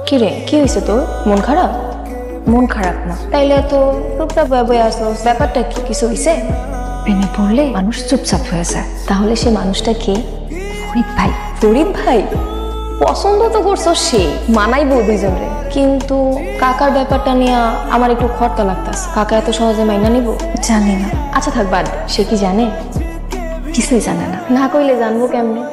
কি রে, কি হয়েছে তোর? মন খারাপ? মন খারাপ না তাইলে তো টুকটাক বয়ে আসো, ব্যাপারটা কি? কিছু হয়েছে? প্রেমে পড়লে মানুষ চুপচাপ হয়ে যায়। তাহলে সে মানুষটা কে? ফরিদ ভাই। ফরিদ ভাই পছন্দ তো করছো, সে মানাইবো দুইজনরে, কিন্তু কাকার ব্যাপারটা নিয়ে আমার একটু খরতা লাগতাছে। কাকা এত সহজে মাইনা নিব? জানি না। আচ্ছা থাক বাদ, সে কি জানে? কিছুই জানে না। না কইলে জানবো কেমনে?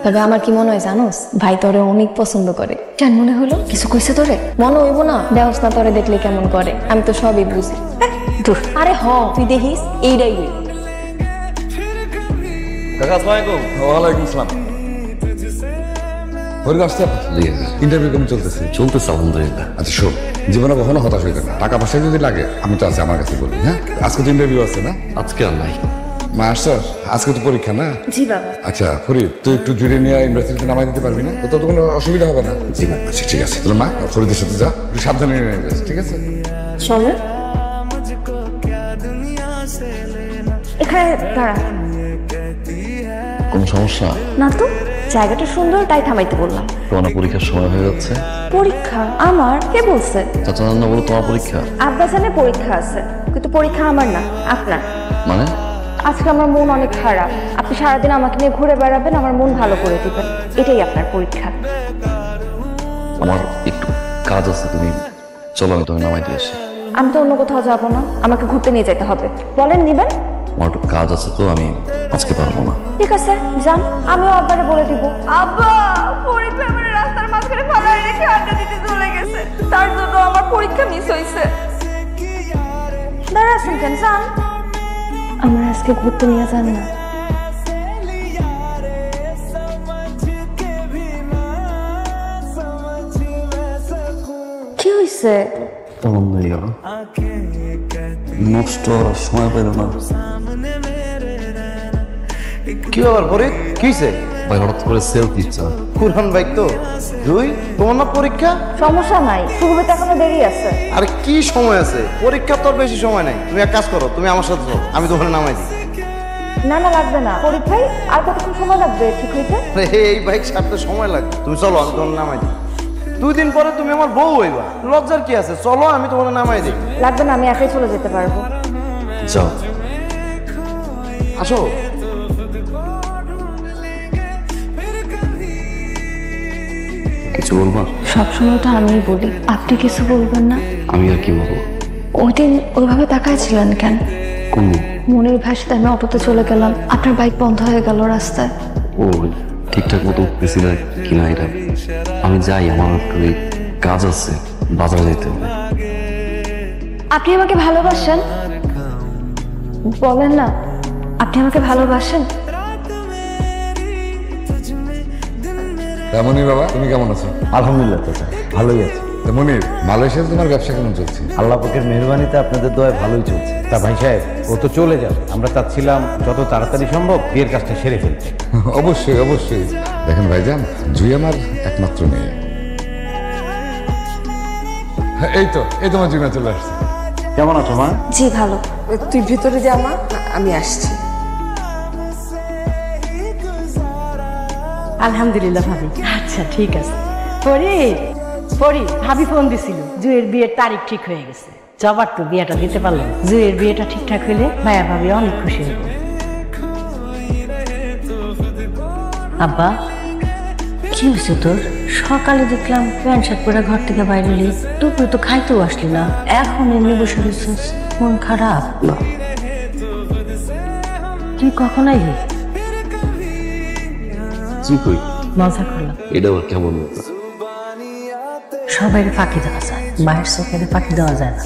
তবে আমার কি মনে হয় জানোস, ভাই তোরে অনেক পছন্দ করে। কেন মনে হলো? কিছু কইছে তোরে? মনে হইব না? দেওস না তোরে দেখলে কেমন করে, আমি তো সবই বুঝি। আরে হ, তুই দেখিস এইটাই। কাকা আসসালামু আলাইকুম। ওয়ালাইকুম আসসালাম। ফরিদ আসছে? ইন্টারভিউ কেমন চলতেছে? চলতেছে আলহামদুলিল্লাহ। আচ্ছা শোন, জীবনে কখনো হতাশ হইবে না। টাকা পয়সা যদি লাগে আমি তো আছি, আমার কাছে বলবি। হ্যাঁ, আজকে তো ইন্টারভিউ আছে না? আজকে আর নাই। মাস্টার আজকে তো পরীক্ষা না? জি বাবা। আচ্ছা ফরিদ, তুই একটু জুড়ে নিয়ে ইউনিভার্সিটিতে নামাই দিতে পারবি না? তো কোনো অসুবিধা হবে না? জি না। আচ্ছা ঠিক আছে, তাহলে মা ফরিদের সাথে যা, একটু সাবধানে নিয়ে যাস, ঠিক আছে? চলো এখানে দাঁড়া। কোনো সমস্যা না তো, জায়গাটা সুন্দর তাই থামাইতে বললাম। তোমার পরীক্ষার সময় হয়ে যাচ্ছে। পরীক্ষা? আমার? কে বলছে? চাচা নান্না বলো তোমার পরীক্ষা। আব্বা জানে পরীক্ষা আছে, কিন্তু পরীক্ষা আমার না, আপনার। মানে? আজকে আমার মন অনেক খারাপ, আপনি সারাদিন আমাকে নিয়ে ঘুরে বেড়াবেন, আমার মন ভালো করে দিবেন, এটাই আপনার পরীক্ষা। আমার একটু কাজ আছে, তুমি চলো আমি তোমাকে নামাই দিয়ে আসি। আমি তো অন্য কোথাও যাবো না, আমাকে ঘুরতে নিয়ে যেতে হবে। বলেন নিবেন? আমার একটু কাজ আছে তো আমি আজকে পারবো না। ঠিক আছে যান, আমিও আব্বারে বলে দিব। আব্বা পরীক্ষা আমার রাস্তার মাঝখানে ফালাই রেখে আড্ডা দিতে চলে গেছে, তার জন্য আমার পরীক্ষা মিস হয়েছে। দাঁড়াচ্ছেন কেন, যান। আমার আজকে ঘুরতে নিয়ে যান না। কি হয়েছে? বন্ধ হয়ে গেল, নষ্ট সময় পেল না। কি আবার ফরিদ, কি হয়েছে? ভাই হঠাৎ করে সেলফি ইচ্ছা। কুরহান ভাই তো দুই, তোমার না পরীক্ষা? সমস্যা নাই, শুরু হতে এখনো দেরি আছে। আরে কি সময় আছে, পরীক্ষা তোর বেশি সময় নাই। তুমি এক কাজ করো, তুমি আমার সাথে চলো, আমি তোমার নামাই দিই। না না লাগবে না, পরীক্ষায় আর কতক্ষণ সময় লাগবে ঠিক হইতে? এই বাইক ছাড়তে সময় লাগবে, তুমি চলো আমি তোমার নামাই দিই। 2 দিন পরে তুমি আমার বউ হইবা, লজ্জার কি আছে? চলো আমি তোমার নামাই দিই। লাগবে না, আমি একাই চলে যেতে পারবো। যাও। আসো। কিছু বলবা? সবসময় তো আমিই বলি, আপনি কিছু বলবেন না? আমি আর কি বলবো? ওই দিন ওইভাবে তাকাইছিলেন কেন? কোন দিন? মনের ভাষাতে আমি অটোতে চলে গেলাম, আপনার বাইক বন্ধ হয়ে গেল রাস্তায়। ও ঠিকঠাক মতো উঠতেছি না কিনা এটা। আমি যাই, আমার একটু কাজ আছে, বাজারে যেতে হবে। আপনি আমাকে ভালোবাসেন? বলেন না, আপনি আমাকে ভালোবাসেন? মনির বাবা, তুমি কেমন আছো? আলহামদুলিল্লাহ চাচা, ভালোই আছে। মনির, মালয়েশিয়াতে তোমার ব্যবসা কেমন চলছে? আল্লাহ পাকের মেহরবানিতে আপনাদের দয়ায় ভালোই চলছে। তা ভাই সাহেব, ও তো চলে যাবে, আমরা চাচ্ছিলাম যত তাড়াতাড়ি সম্ভব বিয়ের কাজটা সেরে ফেলতে। অবশ্যই অবশ্যই। দেখেন ভাইজান, জুই আমার একমাত্র মেয়ে। এই তো তোমার জুই চলে আসছে। কেমন আছো মা? জি ভালো। তুই ভিতরে যা মা, আমি আসছি। আলহামদুলিল্লাহ ভাবি। আচ্ছা ঠিক আছে। পরি ভাবি ফোন দিছিল, জুয়ের বিয়ের তারিখ ঠিক হয়ে গেছে। জবার তো বিয়েটা দিতে পারলাম, জুয়ের বিয়েটা ঠিকঠাক হইলে ভাইয়া ভাবি অনেক খুশি হইব। আব্বা কি হয়েছে তোর? সকালে দেখলাম প্যান্ট শার্ট পরে ঘর থেকে বাইরে এলি, দুপুরে তো খাইতেও আসলি না, এখন এমনি বসে রয়েছিস, মন খারাপ? তুই কখন আইলি? কই মজা করলাম। এটা আবার কেমন মতো? সবাই ফাঁকি দেওয়া যায়, মায়ের চোখে ফাঁকি দেওয়া যায় না।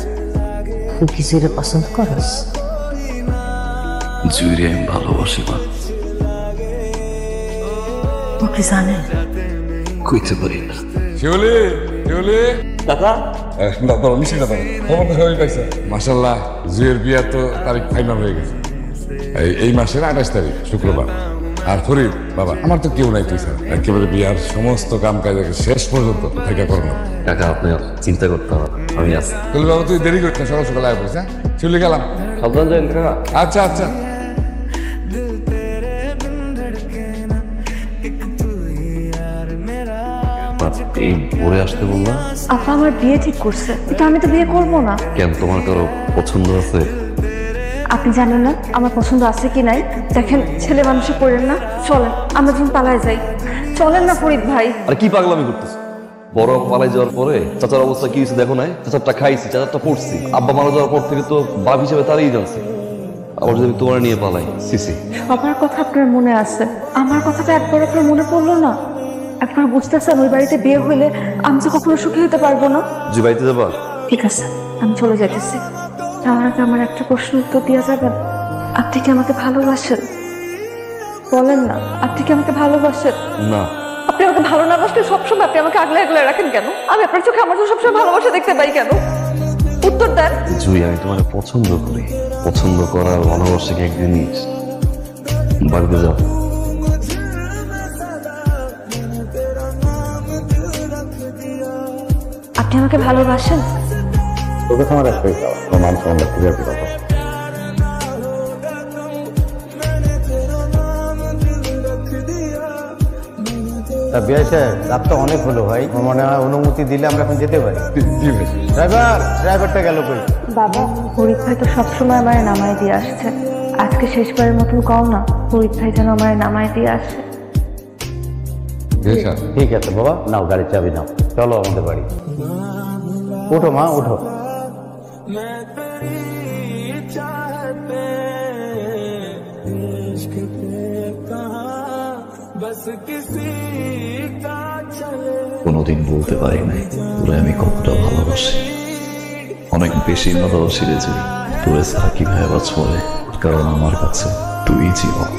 তুই কিছু পছন্দ করস? জুইরে আমি ভালোবাসি মা। ও কি জানে? কইতে পারি না। শিউলি, শিউলি কাকা নিশ্চিত খবর তো সবাই পাইছে। মাসাল্লাহ, জুয়ের বিয়ার তো তারিখ ফাইনাল হয়ে গেছে। এই মাসের 28 তারিখ শুক্রবার। আর ফরিদ বাবা, আমার তো কেউ নাই তুই স্যার, একেবারে বিয়ার সমস্ত কাম কাজ শেষ পর্যন্ত থেকে করো। কাকা আপনি চিন্তা করতে হবে, আমি আছি। তাহলে বাবা তুই দেরি করতে, সকাল সকাল আয় পড়িস। হ্যাঁ চলে গেলাম। সাবধান যান কাকা। আচ্ছা আচ্ছা। মা, হঠাৎ এই ভোরে আসতে বললাম? আপা আমার বিয়ে ঠিক করছে, কিন্তু আমি তো বিয়ে করবো না। কেন, তোমার কারো পছন্দ আছে? আপনি জানেন না আমার পছন্দ আছে কি নাই? দেখেন ছেলে মানুষে পড়েন না, চলেন আমরা যখন পালায় যাই। চলেন না ফরিদ ভাই। আর কি পাগলামি করতেছ? বড় পালাই যাওয়ার পরে চাচার অবস্থা কি হয়েছে দেখো নাই? চাচারটা খাইছি, চাচারটা পড়ছি, আব্বা মারা যাওয়ার পর থেকে তো বাপ হিসেবে তারই জানছে। আবার যদি আমি তোমার নিয়ে পালাই, সিসি। সবার কথা আপনার মনে আছে, আমার কথাটা একবার আপনার মনে পড়লো না? একবার বুঝতেছেন ওই বাড়িতে বিয়ে হইলে আমি তো কখনো সুখী হতে পারবো না। যে বাড়িতে যাবা? ঠিক আছে আমি চলে যাইতেছি। যাওয়ার আগে আমার একটা প্রশ্ন উত্তর দিয়ে যাবেন। আপনি কি আমাকে ভালোবাসেন? বলেন না, আপনি কি আমাকে ভালোবাসেন? না। আপনি আমাকে ভালো না বাসলে সবসময় আপনি আমাকে আগলে আগলে রাখেন কেন? আমি আপনার চোখে আমার চোখে সবসময় ভালোবাসা দেখতে পাই কেন? উত্তর দেন। জুই, আমি তোমার পছন্দ করি। পছন্দ করার ভালোবাসা কি একদিনই বাড়িতে যাও? আপনি আমাকে ভালোবাসেন? তোকে তোমার আসবেই যাও, তোমার মান সম্মান ক্লিয়ার কথা। তা বিয়ে সাহেব, রাত তো অনেক হলো ভাই, আমার মনে হয় অনুমতি দিলে আমরা এখন যেতে পারি। জি ভাই। ড্রাইভারটা গেল কই? বাবা, ফরিদ ভাই তো সবসময় আমার নামায় দিয়ে আসছে, আজকে শেষবারের মতন কও না ফরিদ ভাই যেন আমার নামায় দিয়ে আসে। ঠিক আছে বাবা, নাও গাড়ির চাবি নাও, চলো আমাদের বাড়ি। ওঠো মা, ওঠো। কোনোদিন বলতে পারি নাই তোরে আমি কতটা ভালোবাসি। অনেক বেশি ভালোবাসি রে যে তোরে ছাড়া কিভাবে বাঁচবো রে, কারণ আমার কাছে তুই জীবন।